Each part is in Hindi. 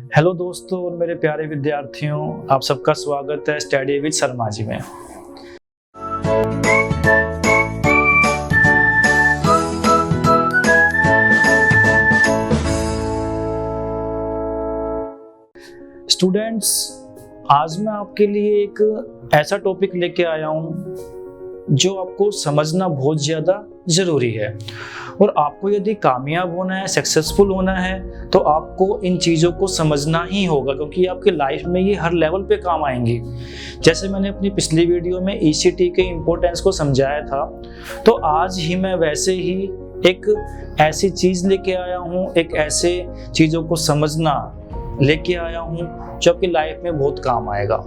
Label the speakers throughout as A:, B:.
A: हेलो दोस्तों और मेरे प्यारे विद्यार्थियों, आप सबका स्वागत है स्टडी विद शर्मा जी में। स्टूडेंट्स, आज मैं आपके लिए एक ऐसा टॉपिक लेके आया हूँ जो आपको समझना बहुत ज़्यादा ज़रूरी है। और आपको यदि कामयाब होना है, सक्सेसफुल होना है, तो आपको इन चीज़ों को समझना ही होगा, क्योंकि आपके लाइफ में ये हर लेवल पे काम आएंगी। जैसे मैंने अपनी पिछली वीडियो में ECT के इम्पोर्टेंस को समझाया था, तो आज ही मैं वैसे ही एक ऐसी चीज़ लेके आया हूँ, एक ऐसे चीज़ों को समझना लेके आया हूँ जो आपकी लाइफ में बहुत काम आएगा।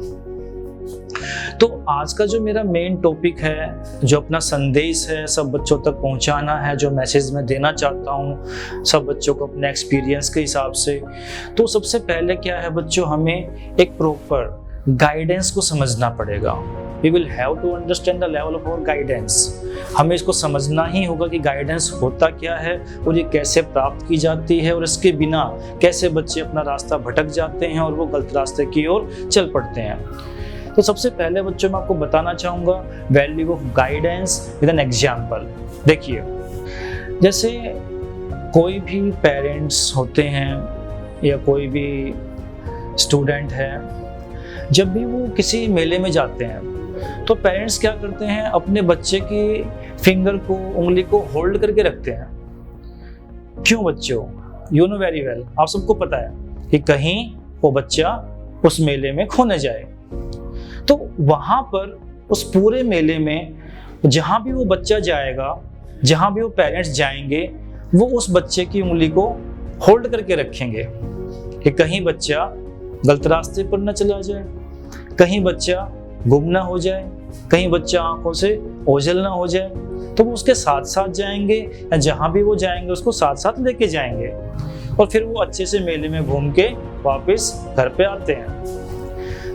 A: तो आज का जो मेरा मेन टॉपिक है, जो अपना संदेश है सब बच्चों तक पहुंचाना है, जो मैसेज मैं देना चाहता हूं सब बच्चों को अपने एक्सपीरियंस के हिसाब से, तो सबसे पहले क्या है बच्चों, हमें एक प्रॉपर गाइडेंस को समझना पड़ेगा। We will have to understand the level of our guidance। हमें इसको समझना ही होगा कि गाइडेंस होता क्या है और ये कैसे प्राप्त की जाती है, और इसके बिना कैसे बच्चे अपना रास्ता भटक जाते हैं और वो गलत रास्ते की ओर चल पड़ते हैं। तो सबसे पहले बच्चों मैं आपको बताना चाहूँगा value of guidance with an example. देखिए, जैसे कोई भी पेरेंट्स होते हैं या कोई भी स्टूडेंट है, जब भी वो किसी मेले में जाते हैं तो पेरेंट्स क्या करते हैं, अपने बच्चे की फिंगर को, उंगली को होल्ड करके रखते हैं। क्यों बच्चों? यू नो वेरी वेल, आप सबको पता है कि कहीं वो बच्चा उस मेले में खो न जाए। तो वहां पर उस पूरे मेले में जहां भी वो बच्चा जाएगा, जहां भी वो पेरेंट्स जाएंगे, वो उस बच्चे की उंगली को होल्ड करके रखेंगे कि कहीं बच्चा गलत रास्ते पर न चला जाए, कहीं बच्चा गुम ना हो जाए, कहीं बच्चा आंखों से ओझल ना हो जाए। तो वो उसके साथ साथ जाएंगे, या जहां भी वो जाएंगे उसको साथ साथ लेके जाएंगे, और फिर वो अच्छे से मेले में घूम के वापस घर पे आते हैं।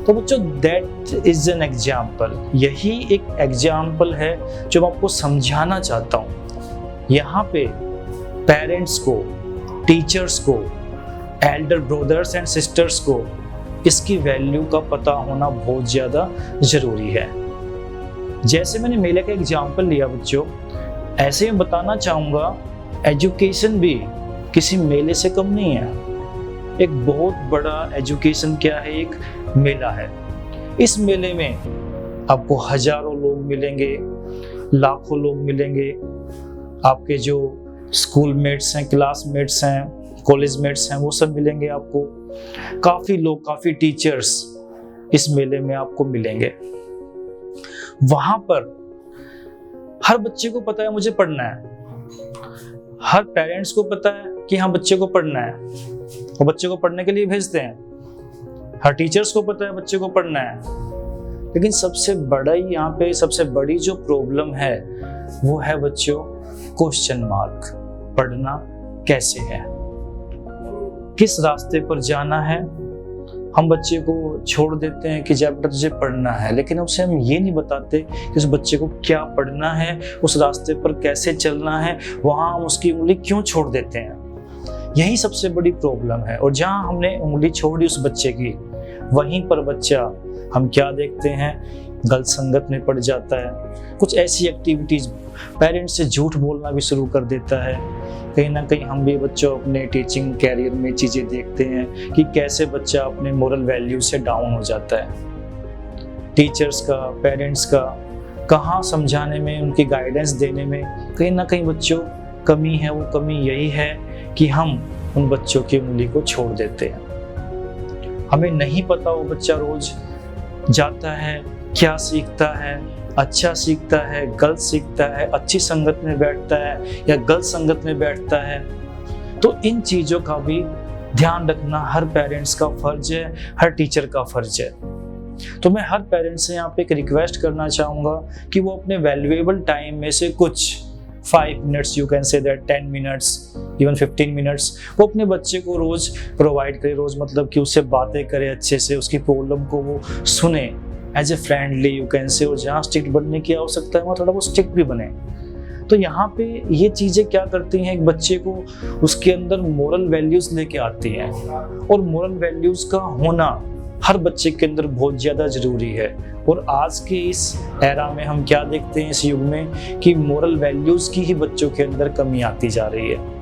A: तो बच्चों, दैट इज एन एग्जाम्पल। यही एक एग्जाम्पल है जो मैं आपको समझाना चाहता हूँ। यहाँ पे पेरेंट्स को, टीचर्स को, एल्डर ब्रदर्स एंड सिस्टर्स को इसकी वैल्यू का पता होना बहुत ज़्यादा ज़रूरी है। जैसे मैंने मेले का एग्जाम्पल लिया बच्चों, ऐसे मैं बताना चाहूँगा एजुकेशन भी किसी मेले से कम नहीं है। एक बहुत बड़ा एजुकेशन क्या है, एक मेला है। इस मेले में आपको हजारों लोग मिलेंगे, लाखों लोग मिलेंगे। आपके जो स्कूलमेट्स हैं, क्लासमेट्स हैं, कॉलेजमेट्स हैं, वो सब मिलेंगे आपको। काफ़ी लोग, काफ़ी टीचर्स इस मेले में आपको मिलेंगे। वहां पर हर बच्चे को पता है मुझे पढ़ना है, हर पेरेंट्स को पता है कि हाँ बच्चे को पढ़ना है, वो बच्चे को पढ़ने के लिए भेजते हैं। हर टीचर्स को पता है बच्चे को पढ़ना है। लेकिन सबसे बड़ा यहाँ पे, सबसे बड़ी जो प्रॉब्लम है वो है बच्चों क्वेश्चन मार्क। पढ़ना कैसे है, किस रास्ते पर जाना है। हम बच्चे को छोड़ देते हैं कि जब तुझे पढ़ना है, लेकिन उसे हम ये नहीं बताते कि उस बच्चे को क्या पढ़ना है, उस रास्ते पर कैसे चलना है, वहाँ हम उसकी उंगली क्यों छोड़ देते हैं। यही सबसे बड़ी प्रॉब्लम है। और जहाँ हमने उंगली छोड़ी उस बच्चे की, वहीं पर बच्चा हम क्या देखते हैं, गलत संगत में पड़ जाता है। कुछ ऐसी एक्टिविटीज, पेरेंट्स से झूठ बोलना भी शुरू कर देता है। कहीं ना कहीं हम भी बच्चों अपने टीचिंग कैरियर में चीज़ें देखते हैं कि कैसे बच्चा अपने मोरल वैल्यू से डाउन हो जाता है। टीचर्स का, पेरेंट्स का कहाँ समझाने में, उनकी गाइडेंस देने में कहीं ना कहीं बच्चों कमी है। वो कमी यही है कि हम उन बच्चों की उंगली को छोड़ देते हैं। हमें नहीं पता वो बच्चा रोज जाता है, क्या सीखता है, अच्छा सीखता है, गलत सीखता है, अच्छी संगत में बैठता है या गलत संगत में बैठता है। तो इन चीज़ों का भी ध्यान रखना हर पेरेंट्स का फर्ज है, हर टीचर का फर्ज है। तो मैं हर पेरेंट्स से यहाँ पे एक रिक्वेस्ट करना चाहूँगा कि वो अपने वैल्यूएबल टाइम में से कुछ 5 minutes, you can say that 10 minutes, even 15 minutes, वो अपने बच्चे को रोज प्रोवाइड करे। रोज मतलब कि उससे बातें करे अच्छे से, उसकी प्रॉब्लम को वो सुने as a friendly, you can say. और जहाँ स्ट्रिक्ट बनने की आवश्यकता है वहाँ थोड़ा वो स्ट्रिक्ट भी बने, तो यहाँ पे ये चीज़ें क्या करती हैं, एक बच्चे को उसके अंदर मोरल वैल्यूज़ लेके आती हैं। और मोरल वैल्यूज़ का होना हर बच्चे के अंदर बहुत ज़्यादा ज़रूरी है। और आज के इस एरा में हम क्या देखते हैं, इस युग में, कि मोरल वैल्यूज़ की ही बच्चों के अंदर कमी आती जा रही है।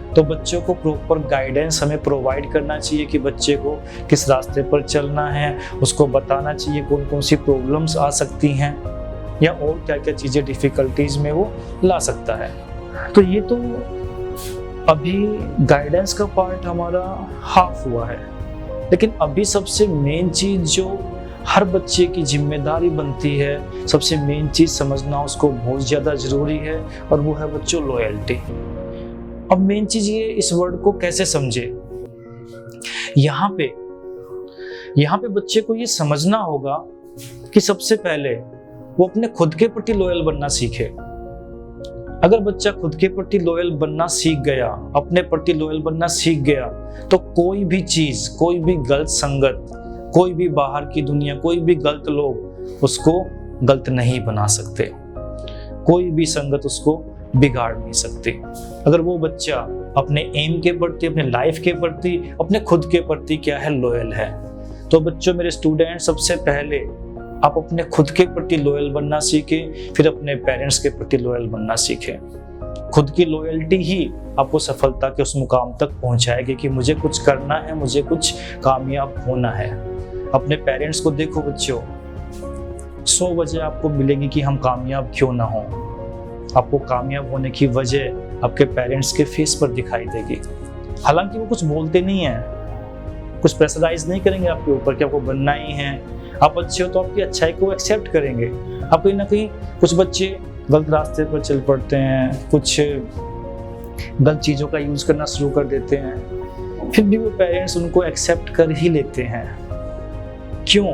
A: तो बच्चों को प्रॉपर गाइडेंस हमें प्रोवाइड करना चाहिए कि बच्चे को किस रास्ते पर चलना है, उसको बताना चाहिए कौन कौन सी प्रॉब्लम्स आ सकती हैं या और क्या क्या चीज़ें डिफ़िकल्टीज़ में वो ला सकता है। तो ये तो अभी गाइडेंस का पार्ट हमारा हाफ हुआ है, लेकिन अभी सबसे मेन चीज़ जो हर बच्चे की जिम्मेदारी बनती है, सबसे मेन चीज़ समझना उसको बहुत ज़्यादा ज़रूरी है, और वो है बच्चों लॉयल्टी। अब मेन चीज़ ये, इस वर्ड को कैसे समझे, यहाँ पे बच्चे को ये समझना होगा कि सबसे पहले वो अपने खुद के प्रति लॉयल बनना सीखे। अगर बच्चा खुद के प्रति लॉयल बनना सीख गया, अपने प्रति लॉयल बनना सीख गया, तो कोई भी चीज, कोई भी गलत संगत, कोई भी बाहर की दुनिया, कोई भी गलत लोग उसको गलत नहीं बना सकते, कोई भी संगत उसको बिगाड़ नहीं सकती। अगर वो बच्चा अपने एम के प्रति, अपने लाइफ के प्रति, अपने खुद के प्रति क्या है, लॉयल है। तो बच्चों, मेरे स्टूडेंट, सबसे पहले आप अपने खुद के प्रति लॉयल बनना सीखें, फिर अपने पेरेंट्स के प्रति लॉयल बनना सीखें। खुद की लॉयल्टी ही आपको सफलता के उस मुकाम तक पहुंचाएगी कि मुझे कुछ करना है, मुझे कुछ कामयाब होना है। अपने पेरेंट्स को देखो बच्चों, 100 वजह आपको मिलेंगी कि हम कामयाब क्यों ना हो। आपको कामयाब होने की वजह आपके पेरेंट्स के फेस पर दिखाई देगी। हालांकि वो कुछ बोलते नहीं हैं, कुछ प्रेशराइज नहीं करेंगे आपके ऊपर कि आपको बनना ही है। आप अच्छे हो तो आपकी अच्छाई को एक्सेप्ट करेंगे। आप कहीं ना कहीं, कुछ बच्चे गलत रास्ते पर चल पड़ते हैं, कुछ गलत चीज़ों का यूज़ करना शुरू कर देते हैं, फिर भी वो पेरेंट्स उनको एक्सेप्ट कर ही लेते हैं। क्यों?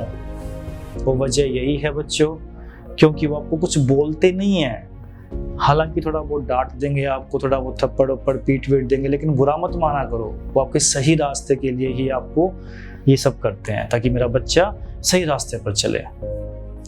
A: वो वजह यही है बच्चों, क्योंकि वो आपको कुछ बोलते नहीं हैं। हालांकि थोड़ा बहुत डांट देंगे आपको, थोड़ा बहुत थप्पड़ उप्पड़ पीट वीट देंगे, लेकिन बुरा मत माना करो, वो आपके सही रास्ते के लिए ही आपको ये सब करते हैं, ताकि मेरा बच्चा सही रास्ते पर चले।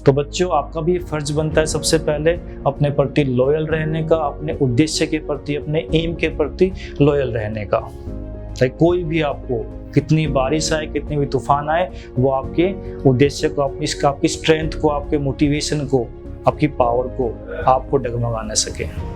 A: तो बच्चों, आपका भी फर्ज बनता है सबसे पहले अपने प्रति लॉयल रहने का, अपने उद्देश्य के प्रति, अपने एम के प्रति लॉयल रहने का। ताकि कोई भी आपको कितनी बारिश आए, कितनी भी तूफान आए, वो आपके उद्देश्य को, आपकी स्ट्रेंथ को, आपके मोटिवेशन को, आपकी पावर को आपको डगमगा न सके।